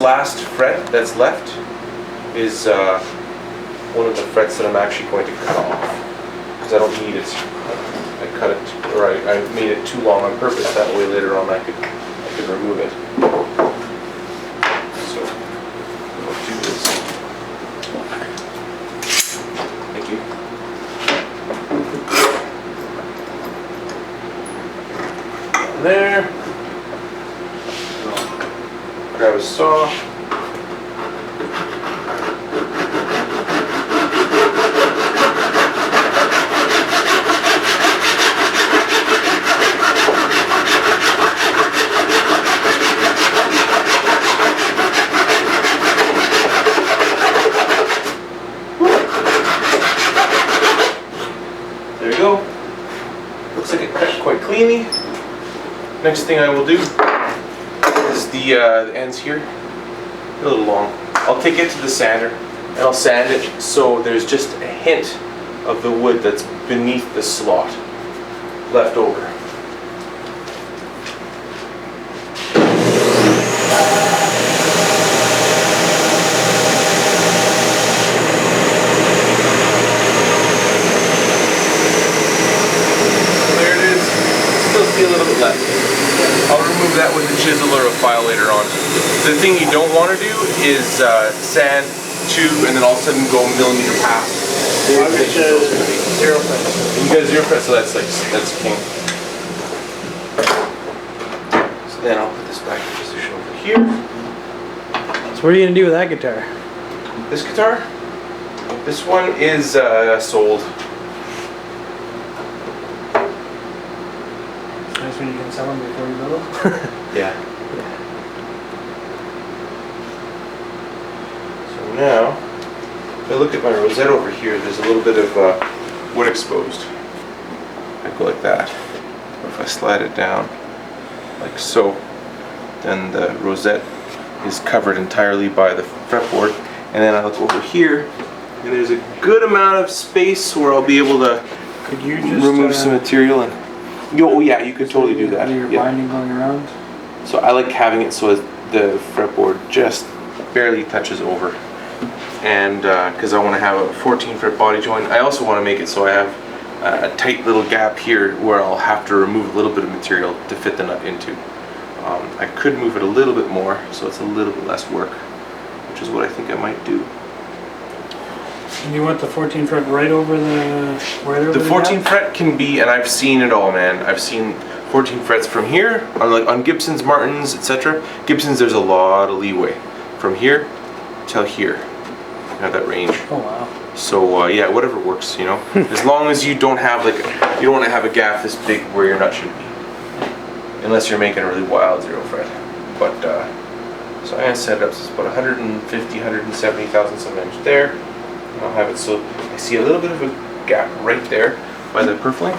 Last fret that's left is one of the frets that I'm actually going to cut off because I don't need it. I cut it, or I made it too long on purpose. That way later on I could remove it. So I'll do this. Thank you. There. Grab a saw. There we go. Looks like it cut quite cleanly. Next thing I will do is the ends here, a little long. I'll take it to the sander and I'll sand it so there's just a hint of the wood that's beneath the slot left over. So there it is. Still see a little bit left. I'll remove that with a chisel or a file later on. The thing you don't want to do is sand two and then all of a sudden go a millimeter past. I'll get you 0 frets. You got 0 frets, so that's king. So then I'll put this back in position over here. So what are you going to do with that guitar? This guitar? This one is sold. Nice when you can sell them before you build them. Yeah. So now, if I look at my rosette over here, there's a little bit of wood exposed. I go like that. Or if I slide it down, like so, then the rosette is covered entirely by the fretboard. And then I look over here, and there's a good amount of space where I'll be able to remove some material and. Oh yeah, you could totally do that. Your binding going around. So I like having it so the fretboard just barely touches over, and because I want to have a 14 fret body joint. I also want to make it so I have a tight little gap here where I'll have to remove a little bit of material to fit the nut into. I could move it a little bit more so it's a little bit less work, which is what I think I might do. And you want the 14 fret right over the... The 14 fret can be, and I've seen it all, man. I've seen 14 frets from here, on Gibsons, Martins, etc. Gibsons, there's a lot of leeway. From here till here. You have that range. Oh wow. So yeah, whatever works, you know. As long as you don't have you don't want to have a gap this big where your nut should be. Unless you're making a really wild 0 fret. But, so I'm going to set it up so it's about 150, 170 thousandths of an inch there. I'll have it so I see a little bit of a gap right there by the purfling.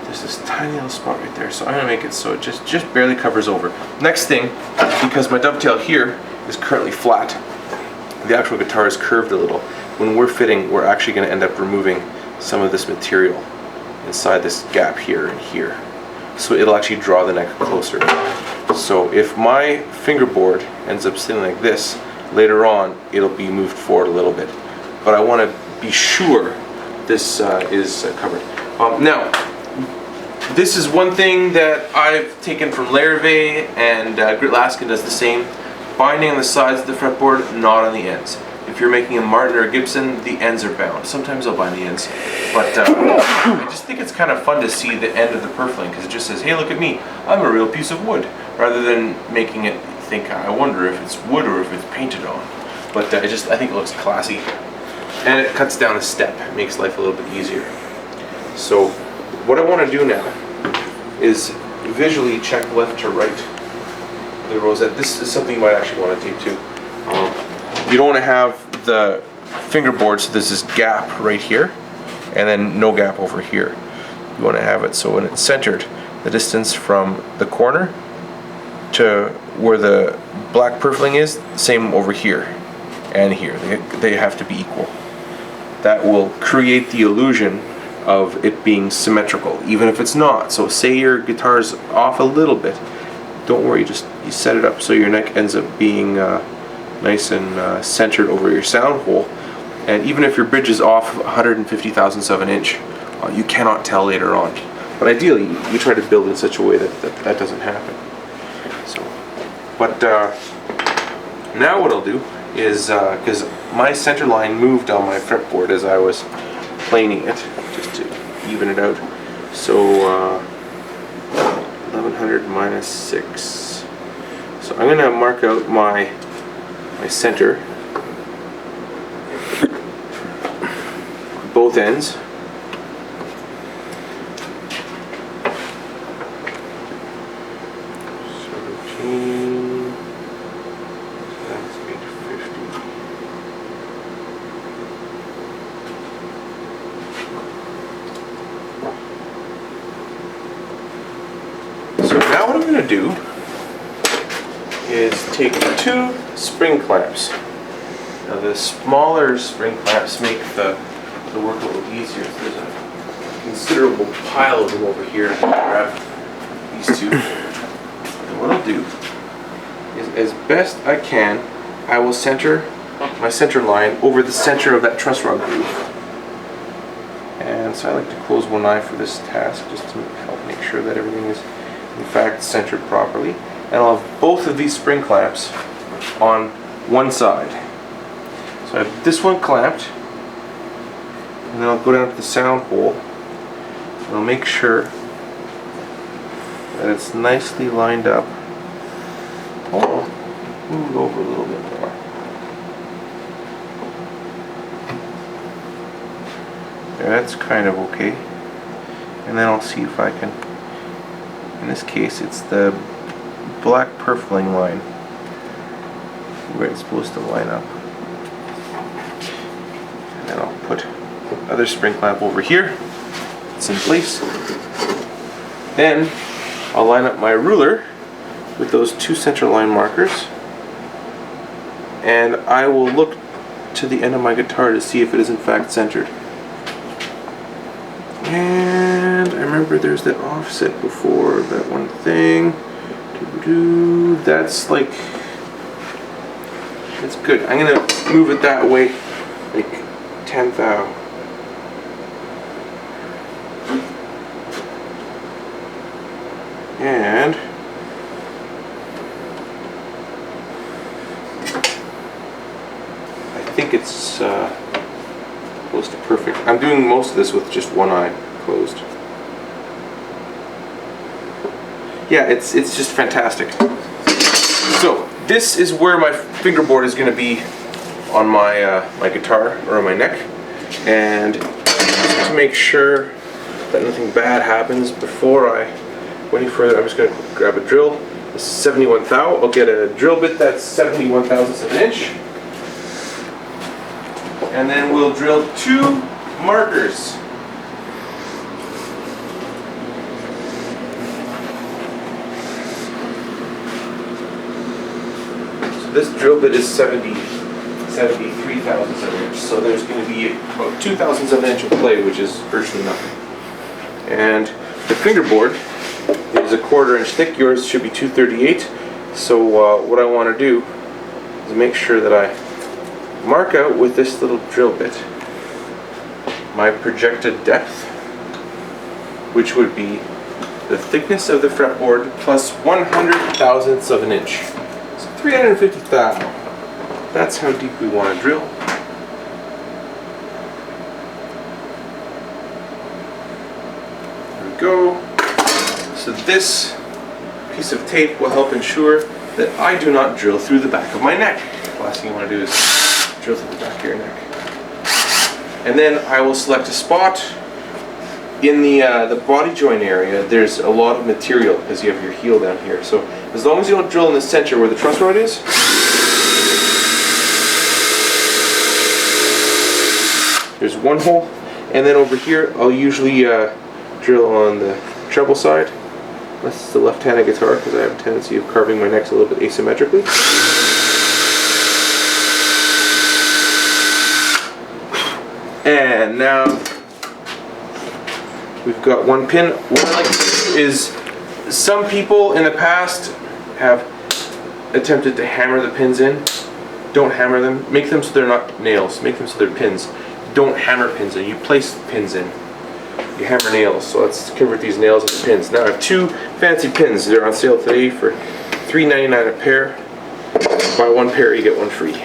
There's this tiny little spot right there, so I'm going to make it so it just barely covers over. Next thing, because my dovetail here is currently flat, the actual guitar is curved a little. When we're fitting, we're actually going to end up removing some of this material inside this gap here and here. So it'll actually draw the neck closer. So if my fingerboard ends up sitting like this, later on it'll be moved forward a little bit. But I want to be sure this is covered. Now, this is one thing that I've taken from Larrivee, and Grit Laskin does the same. Binding on the sides of the fretboard, not on the ends. If you're making a Martin or a Gibson, the ends are bound. Sometimes I'll bind the ends. But I just think it's kind of fun to see the end of the purfling, because it just says, hey, look at me, I'm a real piece of wood. Rather than making it think, I wonder if it's wood or if it's painted on. But I think it looks classy. And it cuts down a step. It makes life a little bit easier. So what I want to do now is visually check left to right the rosette. This is something you might actually want to tape too. You don't want to have the fingerboard so there's this gap right here and then no gap over here. You want to have it so when it's centered, the distance from the corner to where the black purfling is, same over here and here. They have to be equal. That will create the illusion of it being symmetrical, even if it's not. So say your guitar's off a little bit, don't worry, just you set it up so your neck ends up being nice and centered over your sound hole. And even if your bridge is off 150 thousandths of an inch, you cannot tell later on. But ideally, you try to build in such a way that doesn't happen. So, but now what I'll do is, because my center line moved on my fretboard as I was planing it, just to even it out. So 1100 minus 6. So I'm gonna mark out my center, both ends. So now what I'm going to do is take 2 spring clamps. Now the smaller spring clamps make the work a little easier. There's a considerable pile of them over here. I'm going to grab these 2. And what I'll do is, as best I can, I will center my center line over the center of that truss rod groove. And so I like to close one eye for this task, just to help make sure that everything is in fact centered properly. And I'll have both of these spring clamps on one side. So I have this one clamped, and then I'll go down to the sound hole, and I'll make sure that it's nicely lined up. Oh, move it over a little bit more. There, that's kind of okay. And then I'll see if I can, in this case it's the black purfling line where it's supposed to line up. And then I'll put the other spring clamp over here. It's in place. Then I'll line up my ruler with those 2 center line markers, and I will look to the end of my guitar to see if it is in fact centered. And I remember there's that offset before, that one thing. That's like, that's good. I'm gonna move it that way, like 10th thou. And I think it's close to perfect. I'm doing most of this with just one eye closed. Yeah, it's just fantastic. So this is where my fingerboard is going to be on my my guitar, or on my neck, and just to make sure that nothing bad happens before I go any further, I'm just going to grab a drill. This is 71 thou. I'll get a drill bit that's 71 thousandths of an inch, and then we'll drill 2 markers. This drill bit is 73 thousandths of an inch, so there's going to be about 2 thousandths of an inch of play, which is virtually nothing. And the fingerboard is 1/4 inch thick. Yours should be 2/38. So what I want to do is make sure that I mark out with this little drill bit my projected depth, which would be the thickness of the fretboard plus 100 thousandths of an inch. 350 thou. That's how deep we want to drill. There we go. So this piece of tape will help ensure that I do not drill through the back of my neck. The last thing you want to do is drill through the back of your neck. And then I will select a spot in the body joint area. There's a lot of material because you have your heel down here. So as long as you don't drill in the center where the truss rod is, there's one hole, and then over here I'll usually drill on the treble side. Unless it's the left-handed guitar, because I have a tendency of carving my necks a little bit asymmetrically. And now we've got one pin. What I like to do is, some people in the past have attempted to hammer the pins in, don't hammer them. Make them so they're not nails. Make them so they're pins. Don't hammer pins in. You place pins in. You hammer nails. So let's convert these nails into pins. Now I have 2 fancy pins. They're on sale today for $3.99 a pair. Buy 1 pair, you get 1 free.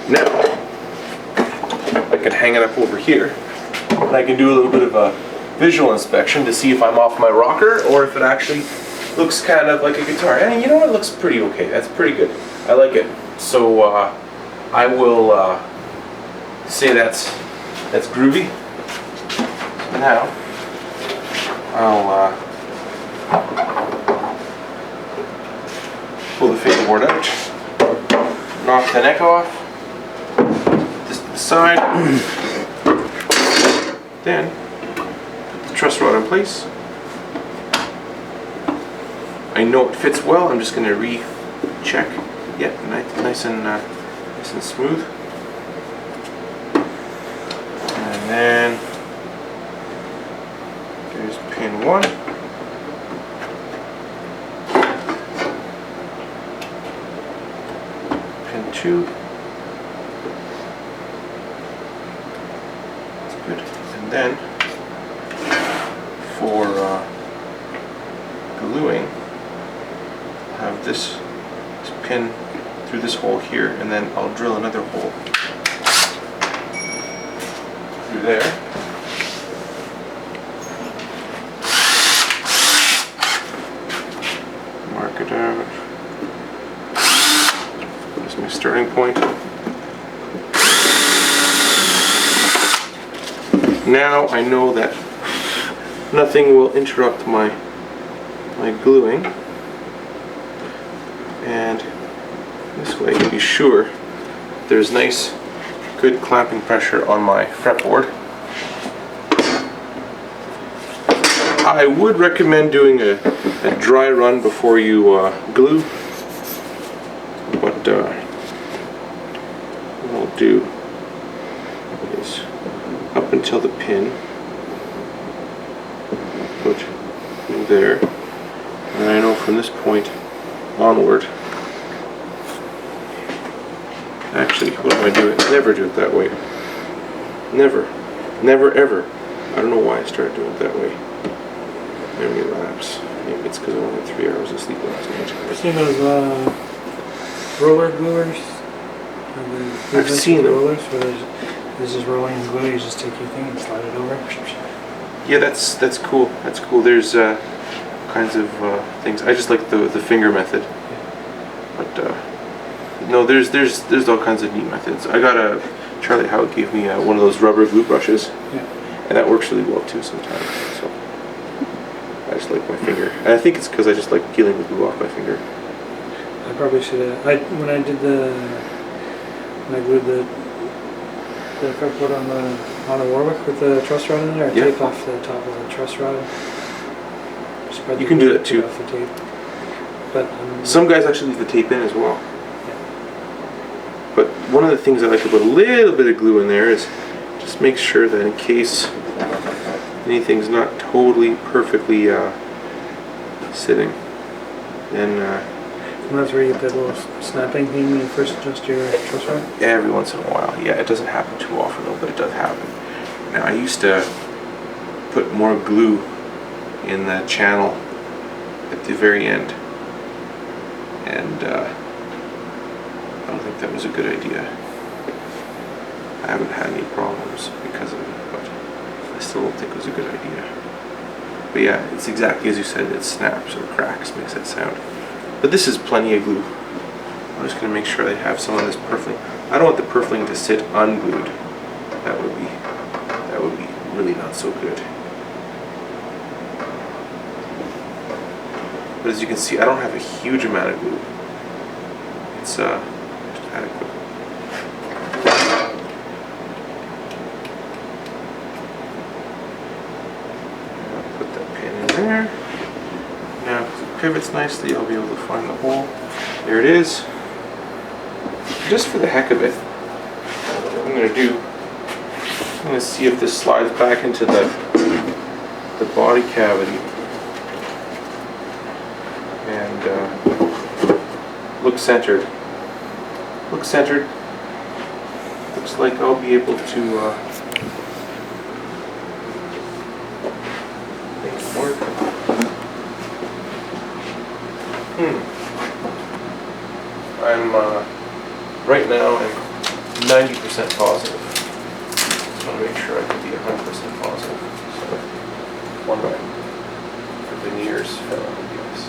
Now I can hang it up over here, and I can do a little bit of a visual inspection to see if I'm off my rocker or if it actually looks kind of like a guitar. And you know what? It looks pretty okay. That's pretty good. I like it. So I will say that's groovy. So now I'll pull the fretboard out, knock the neck off, this to the side, then put the truss rod in place. I know it fits well. I'm just going to recheck. Yeah, nice and smooth. And then there's pin 1. Pin 2. That's good. And then for gluing, have this pin through this hole here, and then I'll drill another hole through there. Mark it out. There's my starting point. Now I know that nothing will interrupt my gluing. And this way I can be sure there's nice, good clamping pressure on my fretboard. I would recommend doing a dry run before you glue, but what I'll do is up until the pin, put in there, and I know from this point onward. Actually, what do I do? Never do it that way. Never ever. I don't know why I started doing it that way. Memory lapse. Maybe it's because I only had 3 hours of sleep last night. I've seen those roller gluers. I've seen them. Rollers where there's just rolling glue. You just take your thing and slide it over. Yeah, that's cool. That's cool. There's kinds of things. I just like the finger method. But no, there's all kinds of neat methods. I got Charlie Howe gave me one of those rubber glue brushes, and that works really well too sometimes. So I just like my finger, and I think it's because I just like peeling the glue off my finger. I probably should have. When I glued the fretboard on the Warwick with the truss rod in there, I taped off the top of the truss rod. Spread you can do that too. Off the tape. But some guys actually leave the tape in as well. But one of the things I like to put a little bit of glue in there is just make sure that in case anything's not totally perfectly sitting, then and that's where you get that little snapping thing when you first adjust your truss rod? Every once in a while. Yeah, it doesn't happen too often though, but it does happen. Now I used to put more glue in the channel at the very end, and I don't think that was a good idea. I haven't had any problems because of it, but I still don't think it was a good idea. But yeah, it's exactly as you said, it snaps or cracks, makes that sound. But this is plenty of glue. I'm just going to make sure I have some of this purfling. I don't want the purfling to sit unglued. That would be really not so good. But as you can see, I don't have a huge amount of glue. It's just adequate. I'll put that pin in there. Now, if it pivots nicely, I'll be able to find the hole. There it is. Just for the heck of it, what I'm going to do, I'm going to see if this slides back into the body cavity. And look centered. looks centered. Looks like I'll be able to make it work. I'm right now I'm 90% positive. Just want to make sure I can be 100% positive. So one of my veneers fell on the glass.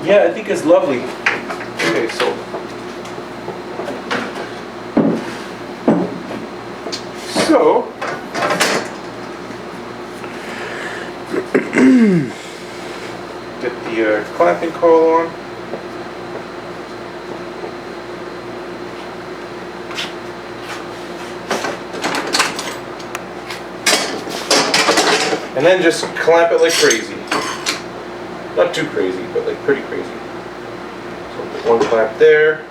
Yeah, I think it's lovely. Okay, so get the clamping coil on. And then just clamp it like crazy. Not too crazy, but like pretty crazy. So put one clamp there.